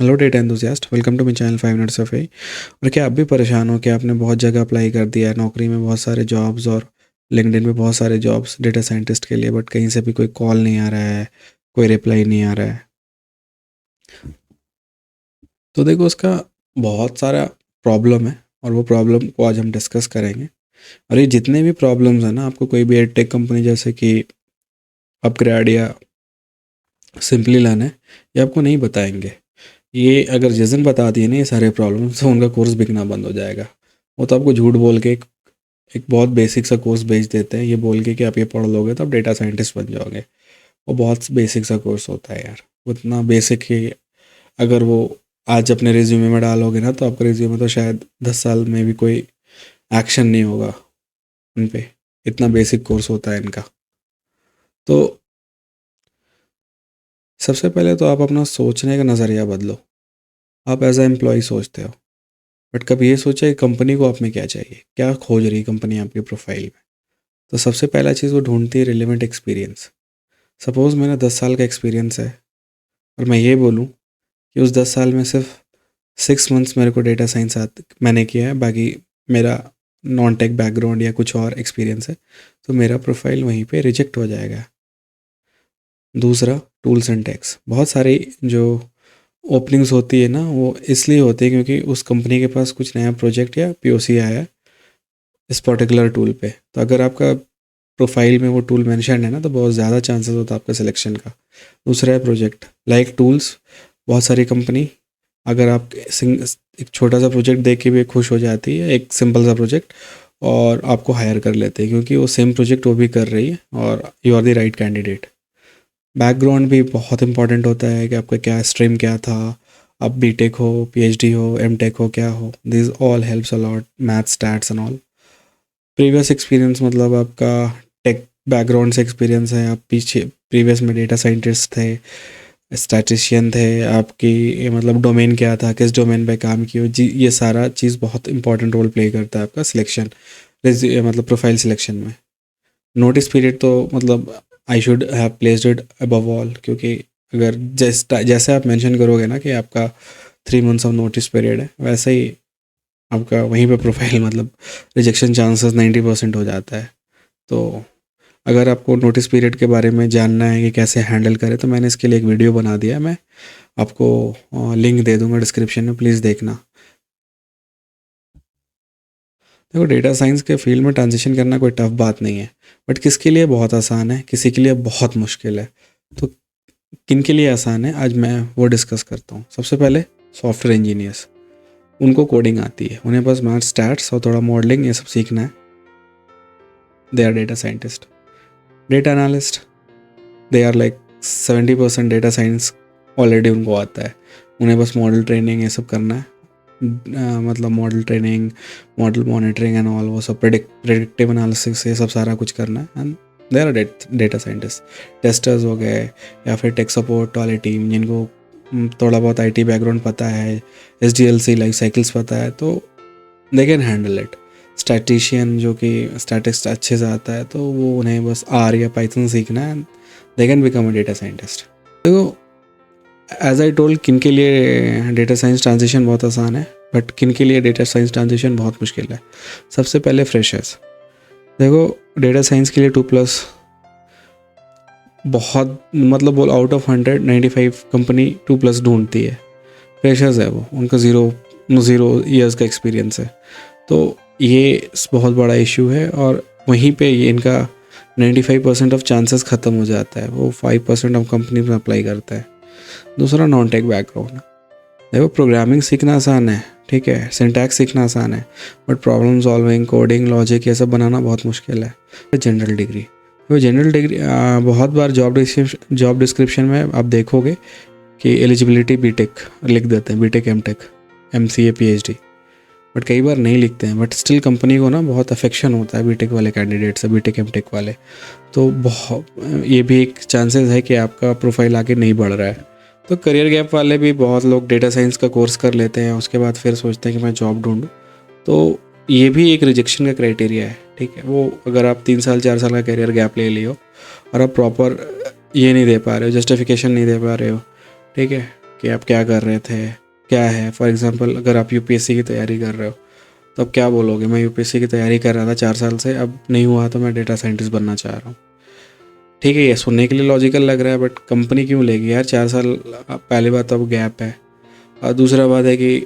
Hello data enthusiast, welcome to my channel 5 minutes of AI. और क्या आप भी परेशान हो कि आपने बहुत जगह अप्लाई कर दिया है, नौकरी में बहुत सारे जॉब्स और लिंक्डइन पे बहुत सारे जॉब्स डेटा साइंटिस्ट के लिए, बट कहीं से भी कोई कॉल नहीं आ रहा है, कोई रिप्लाई नहीं आ रहा है। तो देखो, उसका बहुत सारा प्रॉब्लम है और वो प्रॉब्लम को आज हम डिस्कस करेंगे। और ये जितने भी प्रॉब्लम्स हैं ना, आपको कोई भी एडटेक कंपनी जैसे कि अपग्रेड या सिंपली लर्न है, ये आपको नहीं बताएंगे। ये अगर जिस दिन बता दिए ना ये सारे प्रॉब्लम्स, तो उनका कोर्स बिकना बंद हो जाएगा। वो तो आपको झूठ बोल के एक बहुत बेसिक सा कोर्स बेच देते हैं, ये बोल के कि आप ये पढ़ लोगे तो आप डेटा साइंटिस्ट बन जाओगे। वो बहुत बेसिक सा कोर्स होता है यार, उतना बेसिक ही अगर वो आज अपने रिज्यूमे में डालोगे ना, तो आपका रिज्यूमे तो शायद 10 साल में भी कोई एक्शन नहीं होगा उन पे। इतना बेसिक कोर्स होता है इनका। तो सबसे पहले तो आप अपना सोचने का नज़रिया बदलो। आप एज ए एम्प्लॉय सोचते हो, बट कभी ये सोचा कि कंपनी को आप में क्या चाहिए, क्या खोज रही है कंपनी आपकी प्रोफाइल में। तो सबसे पहला चीज़ वो ढूंढती है रिलेवेंट एक्सपीरियंस। सपोज़ मेरा 10 साल का एक्सपीरियंस है और मैं ये बोलूँ कि उस 10 साल में सिर्फ 6 मंथ्स मेरे को डेटा साइंस मैंने किया है, बाकी मेरा नॉन टेक बैकग्राउंड या कुछ और एक्सपीरियंस है, तो मेरा प्रोफाइल वहीं पे रिजेक्ट हो जाएगा। दूसरा, टूल्स एंड टेक्स। बहुत सारी जो ओपनिंग्स होती है ना, वो इसलिए होती है क्योंकि उस कंपनी के पास कुछ नया प्रोजेक्ट या पीओसी आया है इस पर्टिकुलर टूल पे। तो अगर आपका प्रोफाइल में वो टूल मेंशन है ना, तो बहुत ज़्यादा चांसेस होता है आपका सिलेक्शन का। दूसरा है प्रोजेक्ट, लाइक टूल्स। बहुत सारी कंपनी, अगर आप एक छोटा सा प्रोजेक्ट देख के भी खुश हो जाती है, एक सिंपल सा प्रोजेक्ट, और आपको हायर कर लेते हैं क्योंकि वो सेम प्रोजेक्ट वो भी कर रही है और you are the right candidate. Background भी बहुत इंपॉर्टेंट होता है कि आपका क्या स्ट्रीम क्या था, आप बीटेक हो, पीएचडी हो, एमटेक हो, क्या हो। This all helps a lot, math stats and all. Previous experience मतलब आपका टेक बैकग्राउंड से एक्सपीरियंस है, आप पीछे प्रीवियस में डेटा साइंटिस्ट थे, स्टैटिशियन थे, आपकी ये मतलब डोमेन क्या था, किस डोमेन पे काम किए जी, ये सारा चीज़ बहुत इंपॉर्टेंट रोल प्ले करता है आपका सिलेक्शन, मतलब प्रोफाइल सिलेक्शन में। नोटिस पीरियड तो मतलब I should have placed it above all, क्योंकि अगर जैसे आप मेंशन करोगे ना कि आपका 3 मंथ्स ऑफ नोटिस पीरियड है, वैसे ही आपका वहीं पे प्रोफाइल मतलब रिजेक्शन चांसेस 90% हो जाता है। तो अगर आपको नोटिस पीरियड के बारे में जानना है कि कैसे हैंडल करें, तो मैंने इसके लिए एक वीडियो बना दिया है। मैं आपको लिंक दे दूंगा डिस्क्रिप्शन में, प्लीज़ देखना। देखो, डेटा साइंस के फील्ड में ट्रांजिशन करना कोई टफ बात नहीं है, बट किसके लिए बहुत आसान है, किसी के लिए बहुत मुश्किल है। तो किन के लिए आसान है, आज मैं वो डिस्कस करता हूँ। सबसे पहले सॉफ्टवेयर इंजीनियर्स, उनको कोडिंग आती है, उन्हें बस मैथ स्टैट्स और थोड़ा मॉडलिंग ये सब सीखना है, they are data scientist. Data analyst, they are like 70% data science already उनको आता है, उन्हें बस मॉडल ट्रेनिंग ये सब करना है। मतलब model training, model monitoring and all, वो सब प्रेडिक्टिव एनालिसिस, ये सब सारा कुछ करना है, and they are data scientist. Testers हो गए, या फिर टेक सपोर्ट वाली टीम, जिनको थोड़ा बहुत आईटी बैकग्राउंड पता है, एसडीएलसी लाइफ साइकिल्स पता है, तो they can handle it. Statistician, जो कि स्टैटिक्स अच्छे से आता है, तो वो उन्हें बस आर या पाइथन सीखना है, they can become a data scientist. तो एज आई टोल्ड, किन के लिए डेटा साइंस ट्रांजिशन बहुत आसान है, बट किन के लिए डेटा साइंस ट्रांजिशन बहुत मुश्किल है। सबसे पहले फ्रेशर्स। देखो, डेटा साइंस के लिए 2+ बहुत मतलब वो आउट ऑफ 195 कंपनी 2+ ढूंढती है। फ्रेशर्स है वो, उनका ज़ीरो ज़ीरो ईयर्स का एक्सपीरियंस है, तो ये बहुत बड़ा इशू है। और वहीं पे ये इनका 95% ऑफ चांसेस ख़त्म हो जाता है, वो 5% ऑफ कंपनी में अप्लाई करता है। दूसरा, नॉन टेक बैकग्राउंड। देखो, प्रोग्रामिंग सीखना आसान है, ठीक है, सिंटैक्स सीखना आसान है, but problem solving, coding, logic, ये सब बनाना बहुत मुश्किल है। जनरल डिग्री, तो जनरल डिग्री बहुत बार जॉब डिस्क्रिप्शन में आप देखोगे कि एलिजिबिलिटी बीटेक लिख देते हैं, BTech MTech MCA PhD, but कई बार नहीं लिखते हैं। बट स्टिल कंपनी को ना बहुत अफेक्शन होता है बीटेक वाले कैंडिडेट से, बीटेक एमटेक वाले। तो बहुत ये भी एक चांसेस है कि आपका प्रोफाइल आगे नहीं बढ़ रहा है। तो करियर गैप वाले भी बहुत लोग डेटा साइंस का कोर्स कर लेते हैं, उसके बाद फिर सोचते हैं कि मैं जॉब ढूंढूं, तो ये भी एक रिजेक्शन का क्राइटेरिया है, ठीक है। वो अगर आप 3 साल 4 साल का करियर गैप ले लियो और आप प्रॉपर ये नहीं दे पा रहे हो, जस्टिफिकेशन नहीं दे पा रहे हो, ठीक है, कि आप क्या कर रहे थे, क्या है। फॉर एग्जांपल अगर आप यूपीएससी की तैयारी कर रहे हो तो अब क्या बोलोगे, मैं यूपीएससी की तैयारी कर रहा था 4 साल से, अब नहीं हुआ तो मैं डेटा साइंटिस्ट बनना चाह रहा हूँ। ठीक है, ये सुनने के लिए लॉजिकल लग रहा है, बट कंपनी क्यों लेगी यार 4 साल। पहली बात तो अब गैप है, और दूसरा बात है कि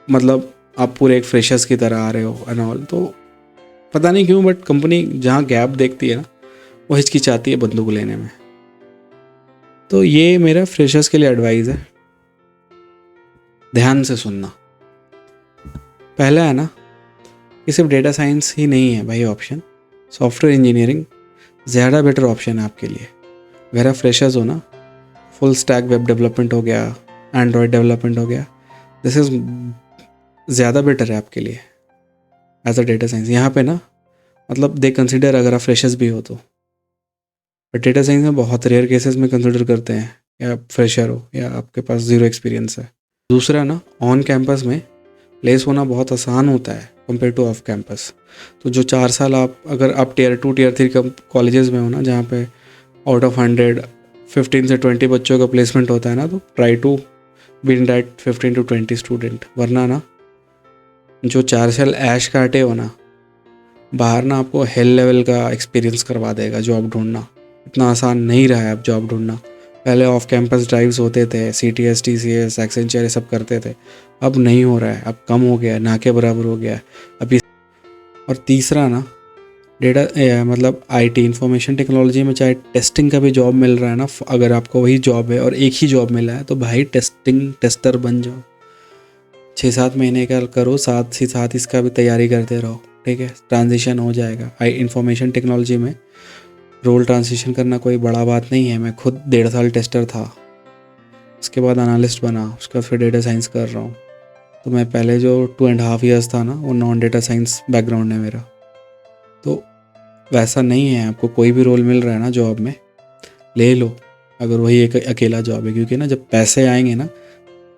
मतलब आप पूरे एक फ्रेशर्स की तरह आ रहे हो एंड ऑल, तो पता नहीं क्यों बट कंपनी जहाँ गैप देखती है ना, वो हिचकिचाती है बंदूक लेने में। तो ये मेरा फ्रेशर्स के लिए एडवाइस है, ध्यान से सुनना। पहला है ना कि सिर्फ डेटा साइंस ही नहीं है भाई ऑप्शन, सॉफ्टवेयर इंजीनियरिंग ज़्यादा बेटर ऑप्शन है आपके लिए। अगर आप फ्रेशर्स हो ना, फुल स्टैक वेब डेवलपमेंट हो गया, एंड्रॉयड डेवलपमेंट हो गया, दिस इज़ ज़्यादा बेटर है आपके लिए एज अ डेटा साइंस। यहाँ पे ना मतलब दे कंसिडर, अगर आप फ्रेशर्स भी हो तो, बट डेटा साइंस में बहुत रेयर केसेस में कंसिडर करते हैं या आप फ्रेशर हो या आपके पास ज़ीरो एक्सपीरियंस है। दूसरा ना, ऑन कैंपस में प्लेस होना बहुत आसान होता है कंपेयर टू ऑफ कैंपस। तो जो 4 साल आप, अगर आप टियर 2 टियर 3 कॉलेजेस में हो ना, जहाँ पे आउट ऑफ 100 15 से 20 बच्चों का प्लेसमेंट होता है ना, तो try to be in that 15 to 20 student. वरना ना जो 4 साल ऐश काटे हो ना, बाहर ना आपको हेल लेवल का एक्सपीरियंस करवा देगा जॉब ढूंढना। इतना आसान नहीं रहा है अब जॉब ढूंढना। पहले ऑफ कैंपस ड्राइव्स होते थे, CTS TCS एक्सेंचर ये सब करते थे, अब नहीं हो रहा है, अब कम हो गया है, ना के बराबर हो गया है अभी। और तीसरा ना, डेटा मतलब IT इंफॉर्मेशन टेक्नोलॉजी में चाहे टेस्टिंग का भी जॉब मिल रहा है ना, अगर आपको वही जॉब है और एक ही जॉब मिला है तो भाई टेस्टिंग टेस्टर बन जाओ। 6-7 महीने का करो, साथ ही साथ इसका भी तैयारी करते रहो, ठीक है, ट्रांजिशन हो जाएगा। इंफॉर्मेशन टेक्नोलॉजी में रोल ट्रांजिशन करना कोई बड़ा बात नहीं है। मैं खुद 1.5 साल टेस्टर था, उसके बाद एनालिस्ट बना, उसके बाद फिर डेटा साइंस कर रहा हूँ। तो मैं पहले जो 2.5 ईयर्स था ना, वो नॉन डेटा साइंस बैकग्राउंड है मेरा। तो वैसा नहीं है, आपको कोई भी रोल मिल रहा है ना जॉब में, ले लो अगर वही एक अकेला जॉब है। क्योंकि ना जब पैसे आएंगे ना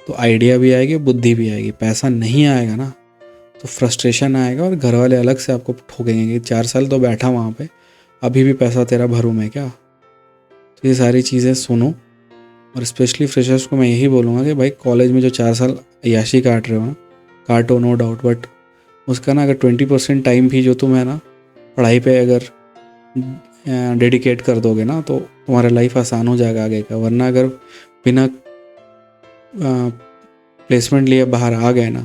तो आइडिया भी आएगी, बुद्धि भी आएगी। पैसा नहीं आएगा ना तो फ्रस्ट्रेशन आएगा, और घर वाले अलग से आपको ठोकेंगे कि 4 साल तो बैठा वहाँ पे, अभी भी पैसा तेरा भरूं मैं क्या। तो ये सारी चीज़ें सुनो, और स्पेशली फ्रेशर्स को मैं यही बोलूँगा कि भाई कॉलेज में जो 4 साल अय्याशी काट रहे हो ना, काटो नो डाउट, बट उसका ना अगर 20% टाइम भी जो तुम है ना पढ़ाई पे अगर डेडिकेट कर दोगे ना, तो तुम्हारा लाइफ आसान हो जाएगा आगे का। वरना अगर बिना प्लेसमेंट लिए बाहर आ गए ना,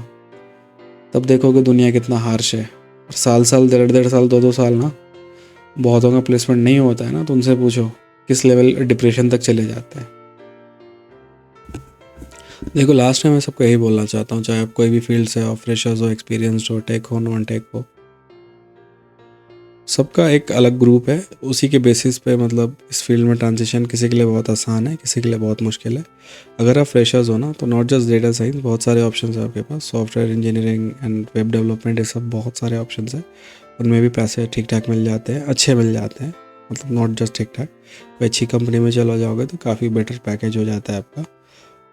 तब देखोगे दुनिया कितना हार्श है। और साल 1.5 साल 2-2 साल ना बहुतों का प्लेसमेंट नहीं होता है ना, तो उनसे पूछो किस लेवल डिप्रेशन तक चले जाते हैं। देखो लास्ट में मैं सबको यही बोलना चाहता हूँ, चाहे आप कोई भी फील्ड से हो, फ्रेशर्स हो, एक्सपीरियंस्ड हो, टेक हो, नॉन टेक हो, सबका एक अलग ग्रुप है। उसी के बेसिस पे मतलब इस फील्ड में ट्रांजिशन किसी के लिए बहुत आसान है, किसी के लिए बहुत मुश्किल है। अगर आप फ्रेशर्स हो ना, तो नॉट जस्ट डेटा साइंस, बहुत सारे ऑप्शन है आपके पास। Software engineering and web development, ये सब बहुत सारे ऑप्शन है। उनमें भी पैसे ठीक ठाक मिल जाते हैं, अच्छे मिल जाते हैं, मतलब नॉट जस्ट ठीक ठाक। कोई अच्छी कंपनी में चला जाओगे तो काफ़ी बेटर पैकेज हो जाता है आपका।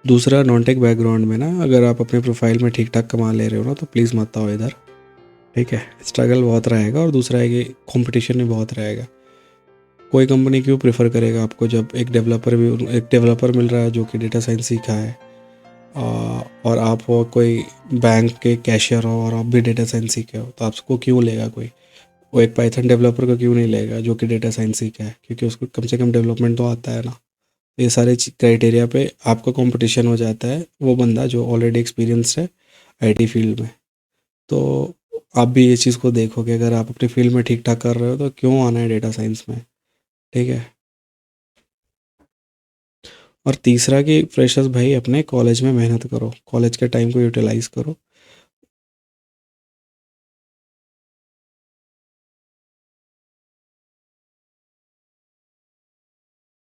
दूसरा, नॉन टेक बैकग्राउंड में ना अगर आप अपने प्रोफाइल में ठीक ठाक कमा ले रहे हो ना, तो प्लीज़ मत आओ इधर, ठीक है। स्ट्रगल बहुत रहेगा, और दूसरा है कि कंपटीशन भी बहुत रहेगा। कोई कंपनी क्यों प्रेफर करेगा आपको जब एक डेवलपर मिल रहा है जो कि डेटा साइंस सीखा है, और आप वो कोई बैंक के कैशियर हो और आप भी डेटा साइंस सीखे हो, तो आपको क्यों लेगा कोई। वो एक पाइथन डेवलपर को क्यों नहीं लेगा जो कि डेटा साइंस सीखा है, क्योंकि उसको कम से कम डेवलपमेंट तो आता है ना। ये सारे क्राइटेरिया पे आपका कंपटीशन हो जाता है वो बंदा जो ऑलरेडी एक्सपीरियंस्ड है IT फील्ड में। तो आप भी ये चीज़ को देखो कि अगर आप अपनी फील्ड में ठीक ठाक कर रहे हो तो क्यों आना है डेटा साइंस में, ठीक है। और तीसरा कि फ्रेशर्स भाई अपने कॉलेज में मेहनत करो, कॉलेज के टाइम को यूटिलाइज़ करो।